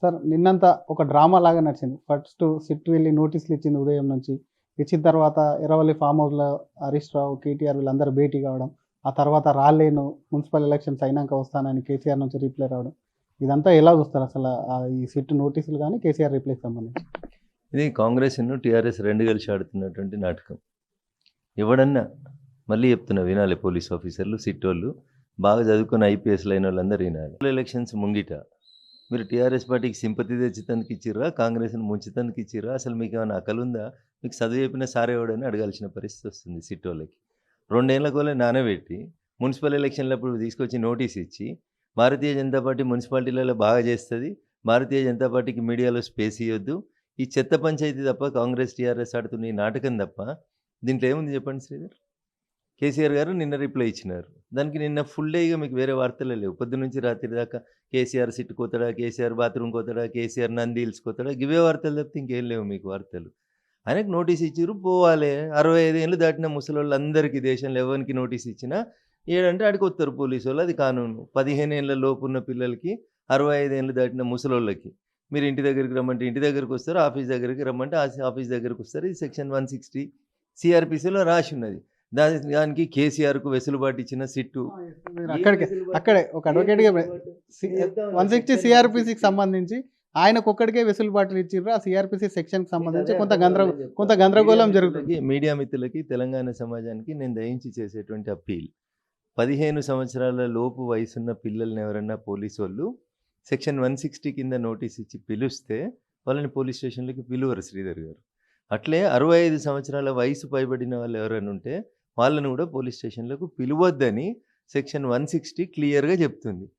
Sir నిన్నంతా ఒక drama లాగా నడిచింది. ఫస్ట్ సిట్ వెళ్లి నోటీసులు ఇచ్చింది ఉదయం నుంచి. ఇచ్చిన తర్వాత ఎర్రవల్లి ఫామ్ హౌస్‌లో హరీష్ రావు, కేటీఆర్ వీళ్ళందరూ భేటీ కావడం. ఆ తర్వాత రాలేను మున్సిపల్ ఎలక్షన్స్ అయినాక వస్తానని కేసీఆర్ నుంచి రిప్లై రావడం. ఇదంతా ఎలా చూస్తారు అసల ఈ సిట్ నోటీసులు గాని, కేసీఆర్ రిప్లైకి సంబంధించి? ఇది కాంగ్రెస్‌ను, టీఆర్ఎస్ 2 కలిసి ఆడుతున్నటువంటి నాటకం. ఎవడన్నా మళ్ళీ చెప్తున్నా వినాలి, పోలీస్ ఆఫీసర్లు, సిట్టోళ్ళు బాగా చదువుకున్న ఐపీఎస్‌లు అయిన వాళ్ళందరూ వినాలి. ఎలక్షన్స్ ముంగిట మీరు టీఆర్ఎస్ పార్టీకి సింపతి తెచ్చేదానికి ఇచ్చిర్రా, కాంగ్రెస్‌ని ముంచేదానికి ఇచ్చిర్రా? అసలు మీకేమైనా అకలుందా? మీకు చదువు చెప్పిన సార్ ఎవడని అడగాల్సిన పరిస్థితి వస్తుంది సిట్టోళ్ళకి. 2 ఏళ్లకోలే నానబెట్టి మున్సిపల్ ఎలక్షన్లప్పుడు తీసుకొచ్చి నోటీస్ ఇచ్చి, భారతీయ జనతా పార్టీ మున్సిపాలిటీలలో బాగా చేస్తది, భారతీయ జనతా పార్టీకి మీడియాలో స్పేస్ ఇవ్వద్దు, ఈ చెత్త పంచాయతీ తప్ప కాంగ్రెస్, టీఆర్ఎస్ ఆడుతున్న ఈ నాటకం తప్ప దీంట్లో ఏముంది చెప్పండి శ్రీధర్? కేసీఆర్ గారు నిన్న రిప్లై ఇచ్చినారు. దానికి నిన్న ఫుల్ డే ఇక మీకు వేరే వార్తలే లేవు. పొద్దున్నుంచి రాత్రి దాకా కేసీఆర్ సిట్ కోతాడా, కేసీఆర్ బాత్రూమ్ కోతాడా, కేసీఆర్ నంది హిల్స్ కోతాడా, గివే వార్తలు తప్పితే ఇంకేం లేవు మీకు వార్తలు. ఆయనకు నోటీస్ ఇచ్చిర్రు, పోవాలి. 65 ఏళ్ళు దాటిన ముసలోళ్ళందరికీ దేశంలో ఎవరికి నోటీస్ ఇచ్చినా ఏడంటే ఆడికొస్తారు పోలీసోళ్ళు, అది కానూను. 15 ఏళ్ల లోపున్న పిల్లలకి, 65 ఏళ్ళు దాటిన ముసలోళ్ళకి మీరు ఇంటి దగ్గరికి రమ్మంటే ఇంటి దగ్గరికి వస్తారు, ఆఫీస్ దగ్గరికి రమ్మంటే ఆఫీస్ దగ్గరికి వస్తారు. ఇది సెక్షన్ 160 సిఆర్‌పిసిలో రాసి ఉన్నది. దానికి కేసీఆర్‌కు వెసులుబాటు ఇచ్చిన సిట్టు. అక్కడే ఒక అడ్వకేట్‌గా 160 సిఆర్‌పిసికి సంబంధించి ఆయనకొక్కడికే వెసులుబాటులు ఇచ్చిర్రు. ఆ సిఆర్‌పిసి సెక్షన్‌కి సంబంధించి కొంత గందరగోళం జరుగుతుంది. మీడియా మిత్రులకి, తెలంగాణ సమాజానికి నేను దయించి చేసేటువంటి అప్పీల్, 15 సంవత్సరాల లోపు వయసున్న పిల్లల్ని ఎవరన్నా పోలీసోళ్ళు సెక్షన్ 160 కింద నోటీస్ ఇచ్చి పిలుస్తే వాళ్ళని పోలీస్ స్టేషన్‌లకి పిలువరు శ్రీధర్ గారు. అట్లే 65 సంవత్సరాల వయసు పైబడిన వాళ్ళు ఎవరైనా ఉంటే వాళ్ళని కూడా పోలీస్ స్టేషన్‌లకు పిలవద్దని సెక్షన్ 160 క్లియర్‌గా చెప్తుంది.